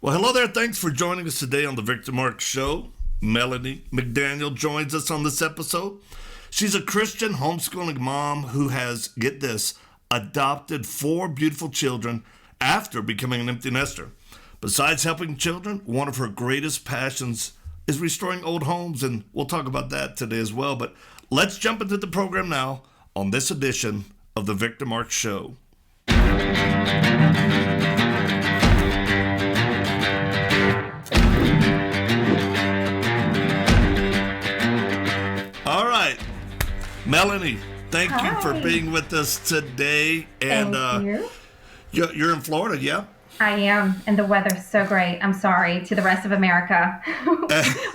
Well, hello there. Thanks for joining us today on the Victor Marx Show. Melanie McDaniel joins us on this episode. She's a Christian homeschooling mom who has, get this, adopted 4 beautiful children after becoming an empty nester. Besides helping children, one of her greatest passions is restoring old homes, and we'll talk about that today as well. But let's jump into the program now on this edition of the Victor Marx Show. All right, Melanie, thank you for being with us today. And Thank you. You're in Florida, yeah? I am, and the weather's so great. I'm sorry to the rest of America.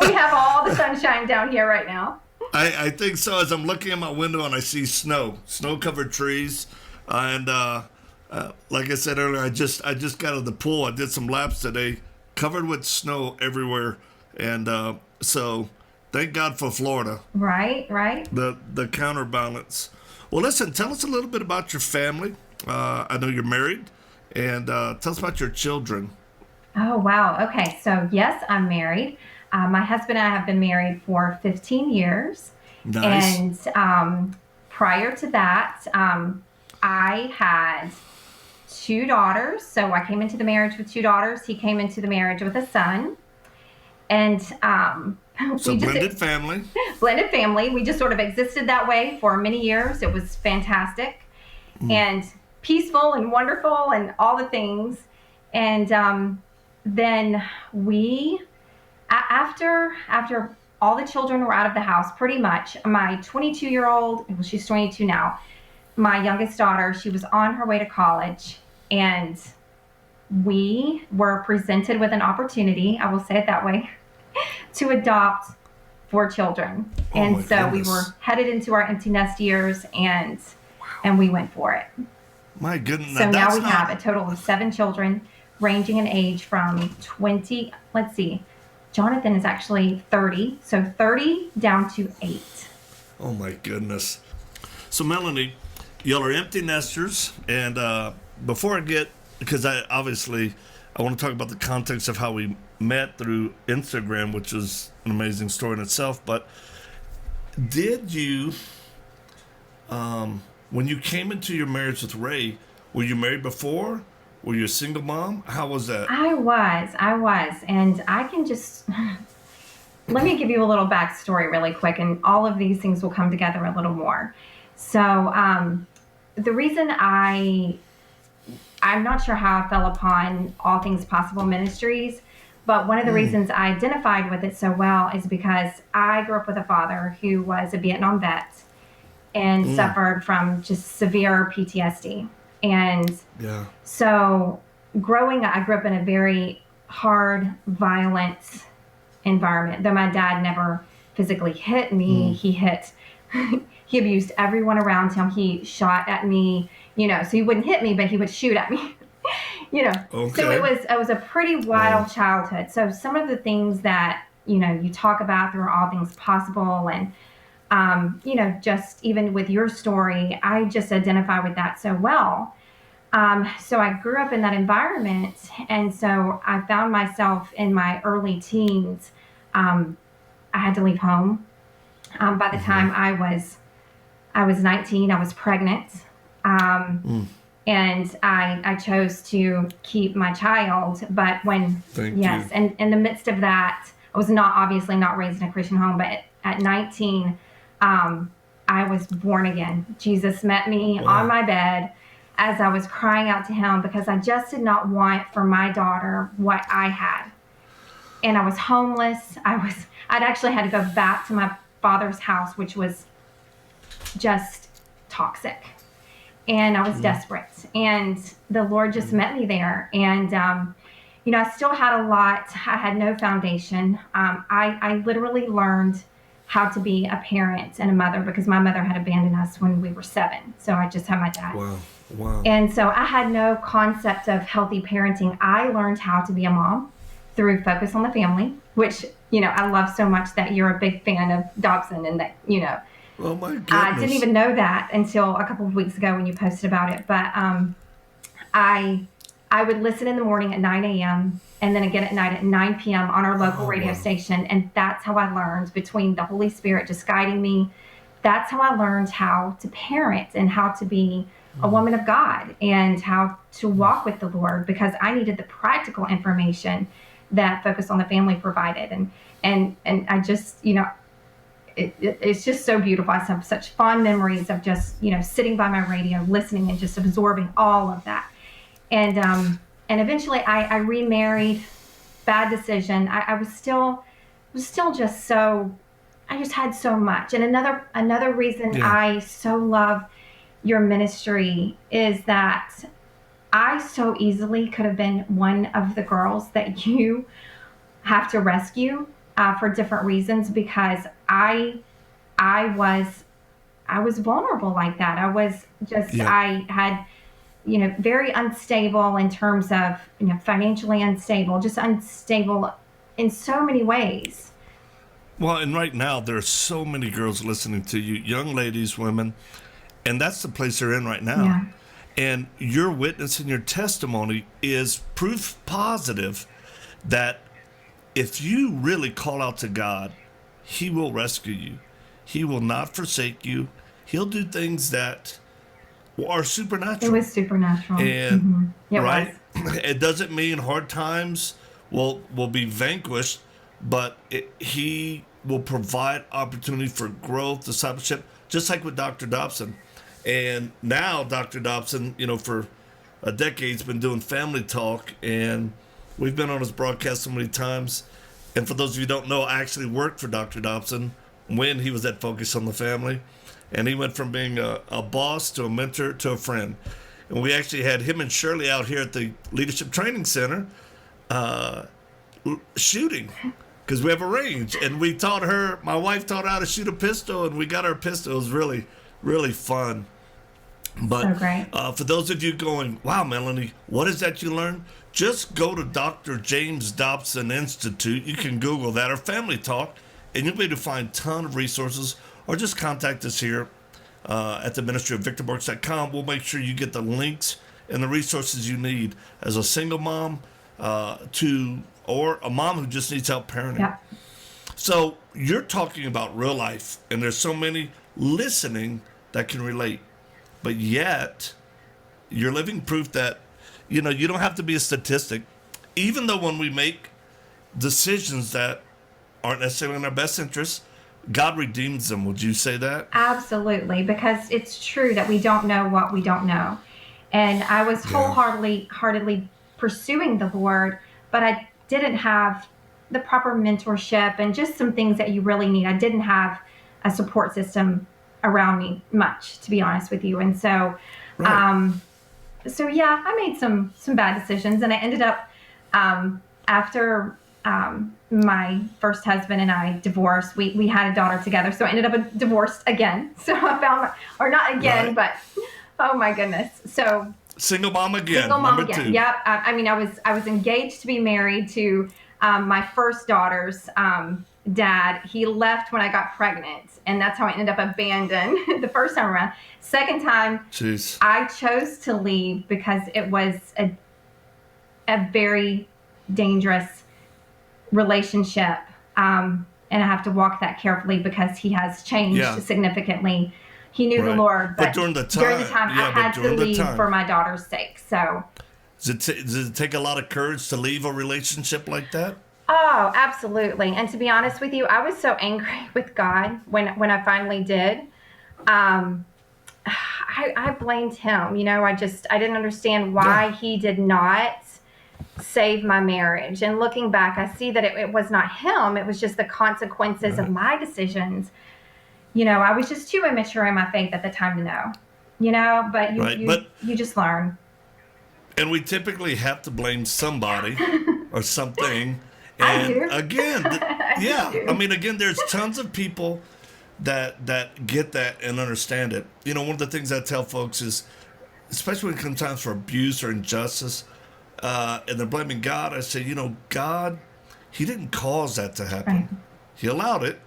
We have all the sunshine down here right now. I think so. As I'm looking at my window and I see snow-covered trees, and like I said earlier, I just got out of the pool. I did some laps today, covered with snow everywhere, and so thank God for Florida. Right. The counterbalance. Well, listen, tell us a little bit about your family. I know you're married, and tell us about your children. Oh, wow. Okay, so yes, I'm married. My husband and I have been married for 15 years. Nice. And prior to that, I had 2 daughters. So I came into the marriage with 2 daughters. He came into the marriage with a son. And So blended family. Blended family. We just sort of existed that way for many years. It was fantastic and peaceful and wonderful and all the things. And then we, after all the children were out of the house, pretty much, my 22-year-old, well, she's 22 now, my youngest daughter, she was on her way to college, and we were presented with an opportunity, I will say it that way, to adopt 4 children. And so we were headed into our empty nest years, and we went for it. My goodness. So now we have a total of 7 children, ranging in age from 20, let's see, Jonathan is actually 30, so 30 down to 8. Oh my goodness. So Melanie, y'all are empty nesters, and before I get, because I want to talk about the context of how we met through Instagram, which is an amazing story in itself, but did you, when you came into your marriage with Ray, were you married before? Were you a single mom? How was that? I was, and I can just, let me give you a little backstory really quick, and all of these things will come together a little more. So the reason I'm not sure how I fell upon All Things Possible Ministries, but one of the reasons I identified with it so well is because I grew up with a father who was a Vietnam vet and suffered from just severe PTSD. And so I grew up in a very hard, violent environment. Though my dad never physically hit me, he abused everyone around him. He shot at me, so he wouldn't hit me, but he would shoot at me, Okay. So it was a pretty wild childhood. So some of the things that, you talk about through All Things Possible, and, just even with your story, I just identify with that so well. So I grew up in that environment, and so I found myself in my early teens. I had to leave home. By the time I was 19, I was pregnant, and I chose to keep my child. But and in the midst of that, I was obviously not raised in a Christian home, but at 19, I was born again. Jesus met me on my bed as I was crying out to him, because I just did not want for my daughter what I had. And I was homeless. I'd actually had to go back to my father's house, which was just toxic. And I was desperate. And the Lord just met me there. And, I still had a lot. I had no foundation. I literally learned how to be a parent and a mother, because my mother had abandoned us when we were 7. So I just had my dad. Wow. And so I had no concept of healthy parenting. I learned how to be a mom through Focus on the Family, which, I love so much that you're a big fan of Dobson, and that, Oh my goodness. I didn't even know that until a couple of weeks ago when you posted about it. But I I would listen in the morning at 9 a.m. and then again at night at 9 p.m. on our local radio station. And that's how I learned, between the Holy Spirit just guiding me. That's how I learned how to parent and how to be a woman of God and how to walk with the Lord, because I needed the practical information that Focus on the Family provided. And I just, it's just so beautiful. I have such fond memories of just, sitting by my radio, listening and just absorbing all of that. And eventually I remarried. Bad decision. I was still just so, I just had so much. And another reason I so love your ministry is that I so easily could have been one of the girls that you have to rescue for different reasons, because I was vulnerable like that. I was just, I had, very unstable in terms of, financially unstable, just unstable in so many ways. Well, and right now there are so many girls listening to you, young ladies, women, and that's the place they're in right now. Yeah. And your witness and your testimony is proof positive that if you really call out to God, He will rescue you. He will not forsake you. He'll do things that are supernatural. It was supernatural. And right? It doesn't mean hard times will be vanquished, but He will provide opportunity for growth, discipleship, just like with Dr. Dobson. And now Dr. Dobson, for a decade's been doing Family Talk, and we've been on his broadcast so many times. And for those of you who don't know, I actually worked for Dr. Dobson when he was at Focus on the Family. And he went from being a boss to a mentor to a friend. And we actually had him and Shirley out here at the Leadership Training Center shooting, because we have a range. And we taught her, my wife taught her how to shoot a pistol, and we got her a pistol. It was really, really fun. But so great. For those of you going, wow, Melanie, what is that you learned? Just go to Dr. James Dobson Institute. You can Google that, or Family Talk, and you'll be able to find a ton of resources, or just contact us here at the ministry of victormarks.com. We'll make sure you get the links and the resources you need as a single mom or a mom who just needs help parenting. Yeah. So you're talking about real life, and there's so many listening that can relate. But yet, you're living proof that, you don't have to be a statistic. Even though when we make decisions that aren't necessarily in our best interest, God redeems them. Would you say that? Absolutely, because it's true that we don't know what we don't know. And I was wholeheartedly pursuing the Lord, but I didn't have the proper mentorship and just some things that you really need. I didn't have a support system around me much, to be honest with you. And so, I made some bad decisions, and I ended up, after my first husband and I divorced, we had a daughter together. So I ended up divorced again. So I found, or not again, but oh my goodness. So single mom again. Single mom number again. 2. Yep. I was engaged to be married to my first daughter's dad. He left when I got pregnant, and that's how I ended up abandoned the first time around. Second time, Jeez. I chose to leave because it was a very dangerous relationship, and I have to walk that carefully because he has changed significantly. He knew the Lord, but during the time I had to leave for my daughter's sake. So, does it take a lot of courage to leave a relationship like that? Oh, absolutely. And to be honest with you, I was so angry with God when I finally did. I blamed him. I didn't understand why he did not save my marriage. And looking back, I see that it was not him. It was just the consequences of my decisions. I was just too immature in my faith at the time to know. But you just learn. And we typically have to blame somebody or something. And again, again, there's tons of people that get that and understand it. One of the things I tell folks is, especially when it comes times for abuse or injustice, and they're blaming God, I say, God, He didn't cause that to happen. Right. He allowed it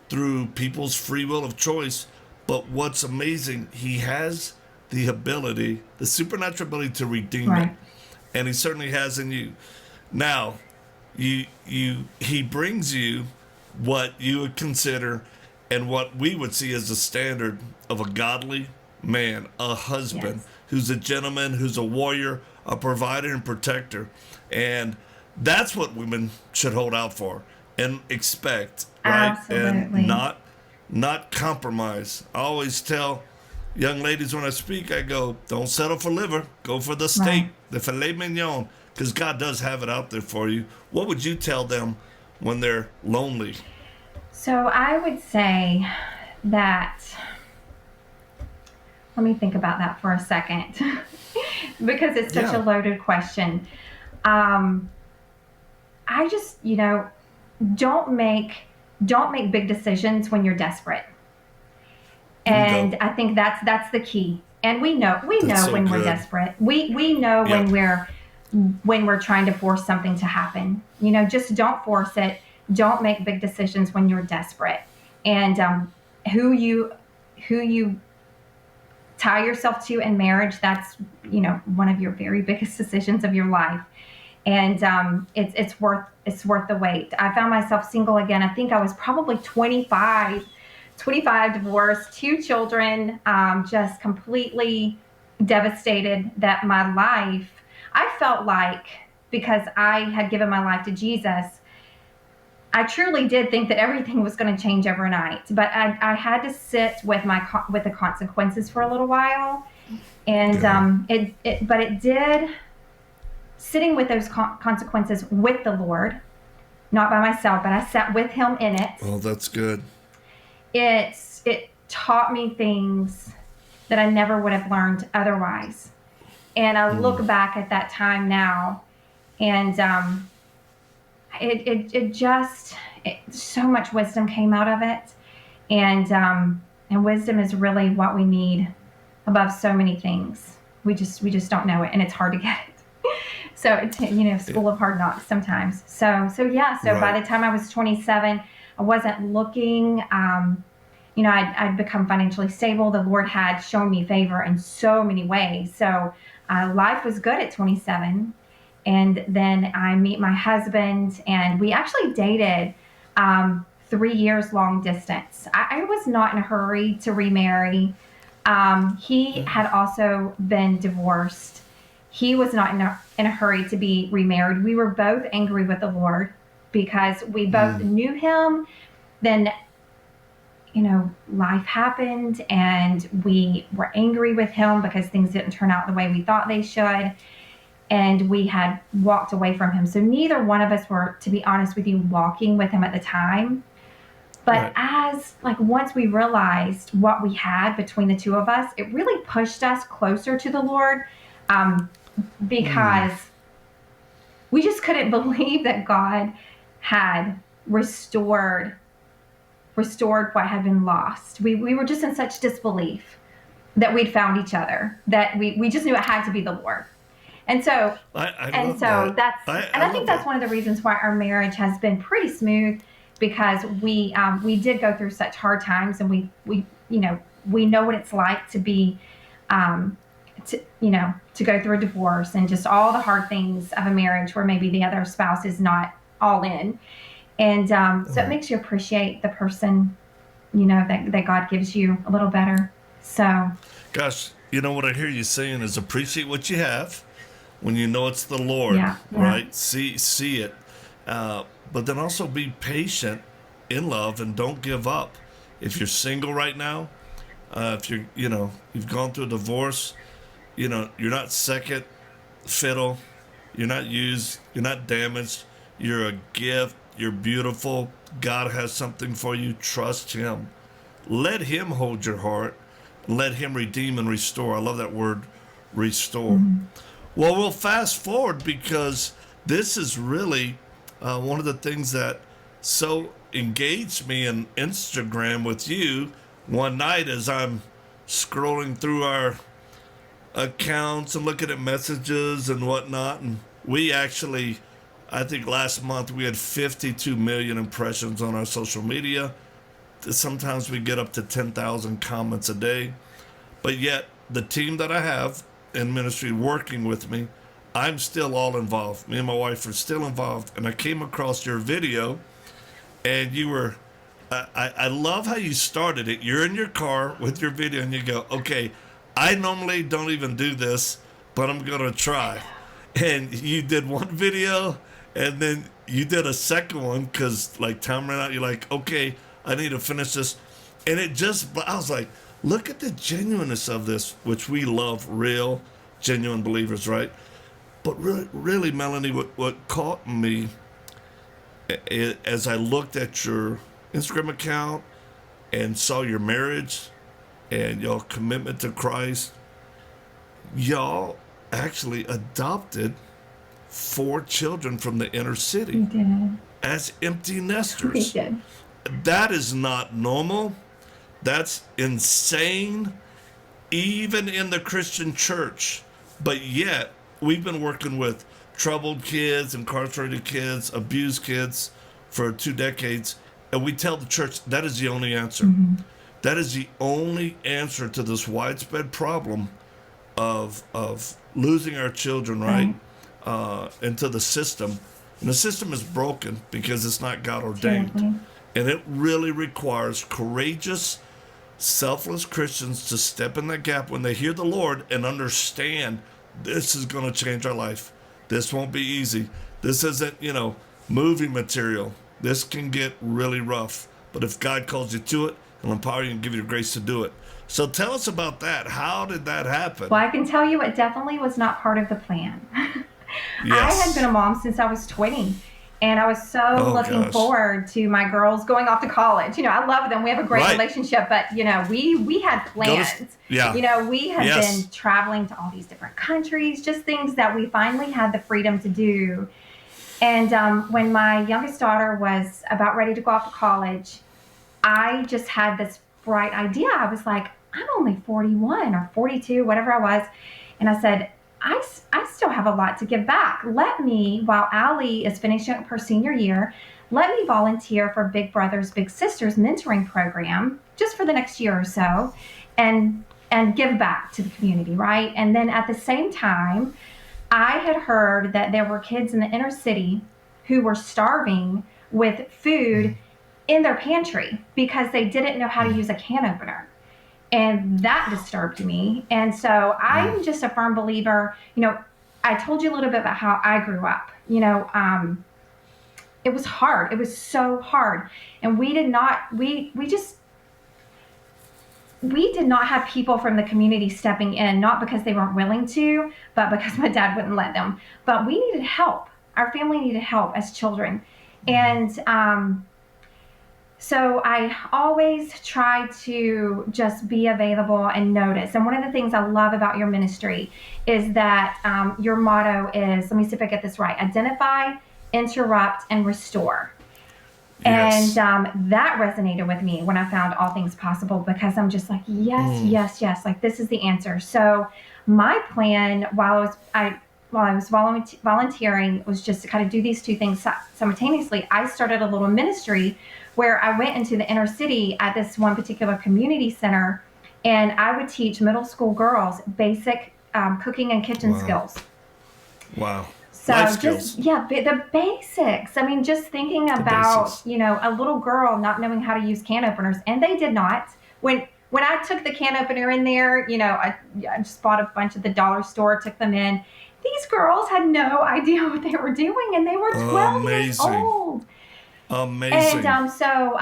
through people's free will of choice. But what's amazing, He has the ability, the supernatural ability to redeem it. and he certainly has in you. Now, he brings you what you would consider and what we would see as the standard of a godly man, a husband who's a gentleman, who's a warrior, a provider and protector. And that's what women should hold out for and expect, right? Absolutely. And not compromise. I always tell young ladies when I speak, I go, don't settle for liver, go for the steak, the filet mignon, because God does have it out there for you. What would you tell them when they're lonely? So I would say that, let me think about that for a second, because it's such a loaded question. I just, don't make big decisions when you're desperate. And I think that's the key. And we know when we're desperate. We know when we're trying to force something to happen. Just don't force it. Don't make big decisions when you're desperate. And who you tie yourself to in marriage, that's one of your very biggest decisions of your life. And it's worth the wait. I found myself single again. I think I was probably 25, divorced, 2 children, just completely devastated that my life, I felt like, because I had given my life to Jesus, I truly did think that everything was going to change overnight. But I had to sit with the consequences for a little while. And it did. Sitting with those consequences with the Lord, not by myself, but I sat with him in it. Oh, that's good. It taught me things that I never would have learned otherwise. And I look back at that time now, and so much wisdom came out of it. And wisdom is really what we need above so many things. We just don't know it, and it's hard to get it. So it's, school of hard knocks sometimes. So by the time I was 27, I wasn't looking. I'd become financially stable. The Lord had shown me favor in so many ways. So life was good at 27. And then I meet my husband, and we actually dated 3 years long distance. I was not in a hurry to remarry. He had also been divorced. He was not in a hurry to be remarried. We were both angry with the Lord because we both knew him. Then, life happened, and we were angry with him because things didn't turn out the way we thought they should. And we had walked away from him. So neither one of us were, to be honest with you, walking with him at the time. But once we realized what we had between the two of us, it really pushed us closer to the Lord. Because we just couldn't believe that God had restored what had been lost. We were just in such disbelief that we'd found each other, that we just knew it had to be the Lord. And so I think that's one of the reasons why our marriage has been pretty smooth, because we did go through such hard times, and we know what it's like to be to go through a divorce and just all the hard things of a marriage where maybe the other spouse is not all in. And so it makes you appreciate the person, that God gives you a little better. So, gosh, what I hear you saying is appreciate what you have when you know it's the Lord, right? See it. But then also be patient in love and don't give up. If you're single right now, if you've gone through a divorce, you're not second fiddle. You're not used. You're not damaged. You're a gift. You're beautiful. God has something for you. Trust him. Let him hold your heart. Let him redeem and restore. I love that word, restore. Well, we'll fast forward, because this is really one of the things that so engaged me in Instagram with you one night as I'm scrolling through our accounts and looking at messages and whatnot. And we actually, I think last month we had 52 million impressions on our social media. Sometimes we get up to 10,000 comments a day. But yet the team that I have in ministry working with me, I'm still all involved. Me and my wife are still involved. And I came across your video, and you were, I love how you started it. You're in your car with your video, and you go, okay, I normally don't even do this, but I'm going to try. And you did one video, and then you did a second one because, like, time ran out. You're like, okay, I need to finish this. And I was like, look at the genuineness of this, which we love, real, genuine believers, right? But really, Melanie, what caught me as I looked at your Instagram account and saw your marriage and your commitment to Christ, y'all actually adopted 4 children from the inner city. We did. As empty nesters. We did. That is not normal. That's insane, even in the Christian church. But yet, we've been working with troubled kids, incarcerated kids, abused kids for 2 decades, and we tell the church that is the only answer. Mm-hmm. That is the only answer to this widespread problem of losing our children, right, into the system. And the system is broken because it's not God ordained. Mm-hmm. And it really requires courageous, selfless Christians to step in that gap when they hear the Lord and understand this is going to change our life. This won't be easy. This isn't, movie material. This can get really rough. But if God calls you to it, He'll empower you and give you the grace to do it. So tell us about that. How did that happen? Well, I can tell you it definitely was not part of the plan. Yes. I had been a mom since I was 20. And I was so looking forward to my girls going off to college. I love them. We have a great relationship, but we had plans. We had been traveling to all these different countries, just things that we finally had the freedom to do. And when my youngest daughter was about ready to go off to college, I just had this bright idea. I was like, I'm only 41 or 42, whatever I was. And I said, I still have a lot to give back. Let me, while Allie is finishing up her senior year, let me volunteer for Big Brothers Big Sisters mentoring program just for the next year or so and give back to the community, right? And then at the same time, I had heard that there were kids in the inner city who were starving with food in their pantry because they didn't know how to use a can opener. And that disturbed me. And so I'm just a firm believer. I told you a little bit about how I grew up. It was hard. It was so hard. And we did not have people from the community stepping in, not because they weren't willing to, but because my dad wouldn't let them. But we needed help. Our family needed help as children. And so I always try to just be available and notice. And one of the things I love about your ministry is that your motto is, let me see if I get this right, identify, interrupt, and restore. Yes. And that resonated with me when I found All Things Possible, because I'm just like, yes, like this is the answer. So my plan while I was volunteering was just to kind of do these 2 things simultaneously. I started a little ministry where I went into the inner city at this one particular community center, and I would teach middle school girls basic cooking and kitchen skills. Wow. So life skills. The basics. I mean, just thinking about, a little girl not knowing how to use can openers, and they did not. When I took the can opener in there, I just bought a bunch at the dollar store, took them in. These girls had no idea what they were doing, and they were 12 years old. Amazing. And so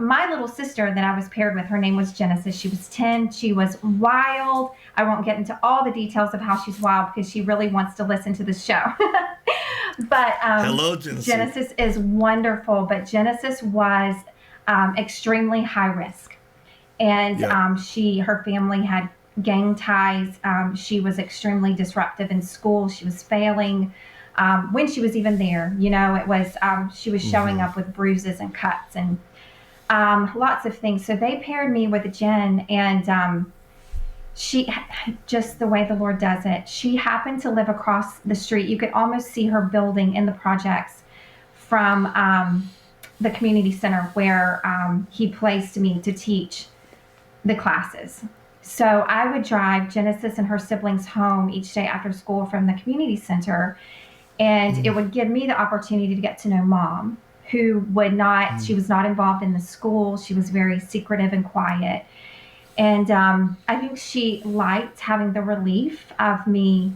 my little sister that I was paired with, her name was Genesis. She was 10. She was wild. I won't get into all the details of how she's wild because she really wants to listen to this show. But hello, Genesis. Genesis is wonderful, but Genesis was extremely high risk. And her family had gang ties. She was extremely disruptive in school. She was failing. When she was even there, it was, she was showing up with bruises and cuts and lots of things. So they paired me with Jen, and she, just the way the Lord does it, she happened to live across the street. You could almost see her building in the projects from the community center where he placed me to teach the classes. So I would drive Genesis and her siblings home each day after school from the community center. And it would give me the opportunity to get to know Mom, who would not, she was not involved in the school. She was very secretive and quiet. And I think she liked having the relief of me,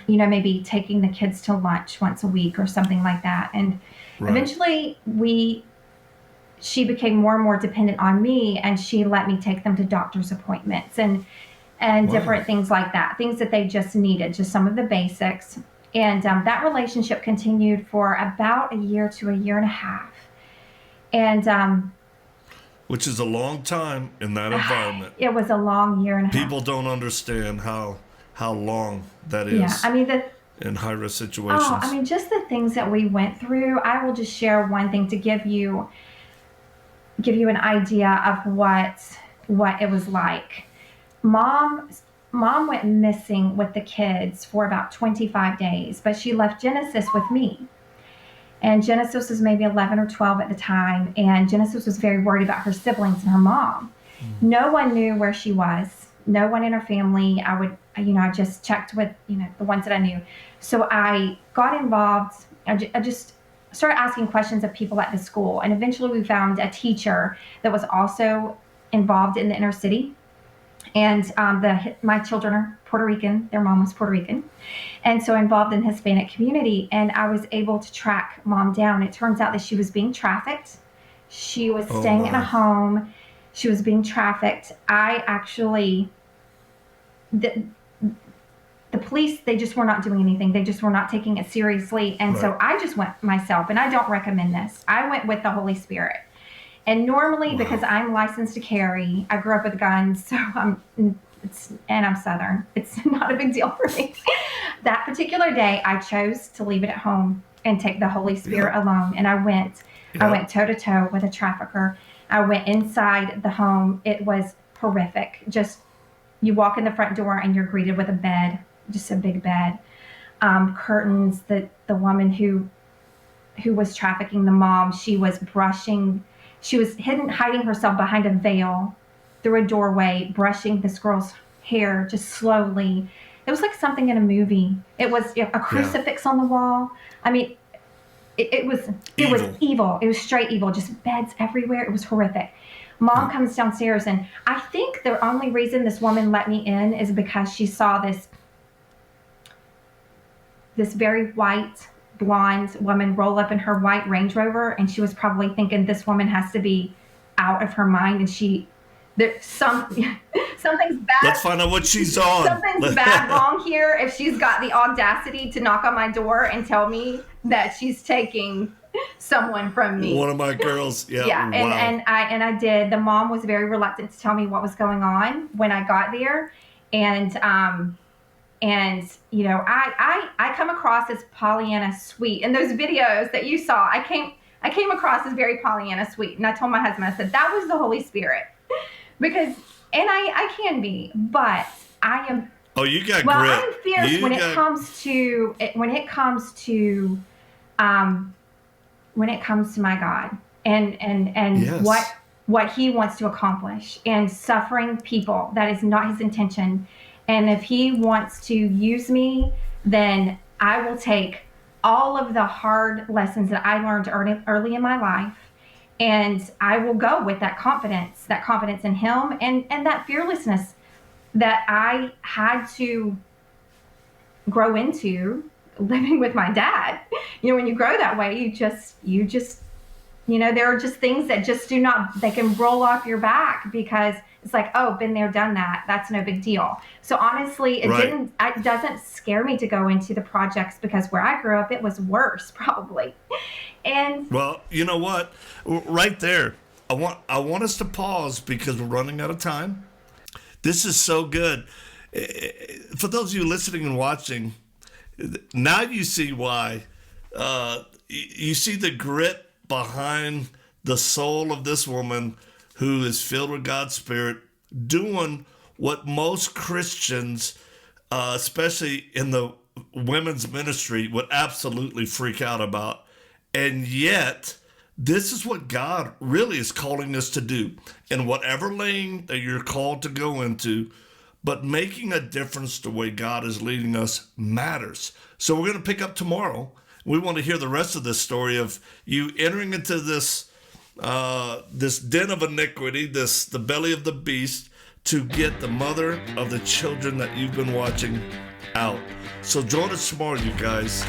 maybe taking the kids to lunch once a week or something like that. And eventually she became more and more dependent on me, and she let me take them to doctor's appointments and different things like that, things that they just needed, just some of the basics. And that relationship continued for about a year to a year and a half. And which is a long time in that environment. It was a long year and a half. People don't understand how long that is. Yeah, I mean in high-risk situations. Oh, I mean, just the things that we went through. I will just share one thing to give you an idea of what it was like. Mom went missing with the kids for about 25 days, but she left Genesis with me. And Genesis was maybe 11 or 12 at the time, and Genesis was very worried about her siblings and her mom. No one knew where she was. No one in her family. I just checked with, the ones that I knew. So I got involved. I just started asking questions of people at the school, and eventually we found a teacher that was also involved in the inner city. And my children are Puerto Rican. Their mom was Puerto Rican. And so involved in the Hispanic community. And I was able to track Mom down. It turns out that she was being trafficked. She was staying in a home. She was being trafficked. The police, they just were not doing anything. They just were not taking it seriously. And so I just went myself. And I don't recommend this. I went with the Holy Spirit. And normally, because I'm licensed to carry, I grew up with guns, so I'm Southern. It's not a big deal for me. That particular day, I chose to leave it at home and take the Holy Spirit alone. And I went toe to toe with a trafficker. I went inside the home. It was horrific. Just, you walk in the front door and you're greeted with a bed, just a big bed, curtains. The woman who was trafficking the mom, she was hiding herself behind a veil through a doorway, brushing this girl's hair just slowly. It was like something in a movie. It was a crucifix on the wall. I mean, it was evil. It was straight evil, just beds everywhere. It was horrific. Mom comes downstairs, and I think the only reason this woman let me in is because she saw this very white, blonde woman roll up in her white Range Rover, and she was probably thinking this woman has to be out of her mind, and something's bad. Let's find out what she's on. Something's bad wrong here if she's got the audacity to knock on my door and tell me that she's taking someone from me. One of my girls. Yeah. Yeah. Wow. And I did. The mom was very reluctant to tell me what was going on when I got there. And I come across as Pollyanna sweet. In those videos that you saw, I came across as very Pollyanna sweet. And I told my husband, I said, that was the Holy Spirit. Because, and I can be, but I am. Oh, you got well, grit. I'm fierce when it comes to my God and yes. what he wants to accomplish, and suffering people. That is not his intention. And if he wants to use me, then I will take all of the hard lessons that I learned early in my life, and I will go with that confidence in him, and that fearlessness that I had to grow into living with my dad. When you grow that way, you just there are just things that just they can roll off your back, because it's like, oh, been there, done that. That's no big deal. So honestly, it doesn't scare me to go into the projects, because where I grew up, it was worse probably. And well, you know what? Right there, I want us to pause, because we're running out of time. This is so good. For those of you listening and watching, now you see why. You see the grit behind the soul of this woman, who is filled with God's Spirit, doing what most Christians, especially in the women's ministry, would absolutely freak out about. And yet, This is what God really is calling us to do in whatever lane that you're called to go into, but making a difference the way God is leading us matters. So we're going to pick up tomorrow. We want to hear the rest of this story of you entering into this den of iniquity, the belly of the beast, to get the mother of the children that you've been watching out. So join us tomorrow, you guys.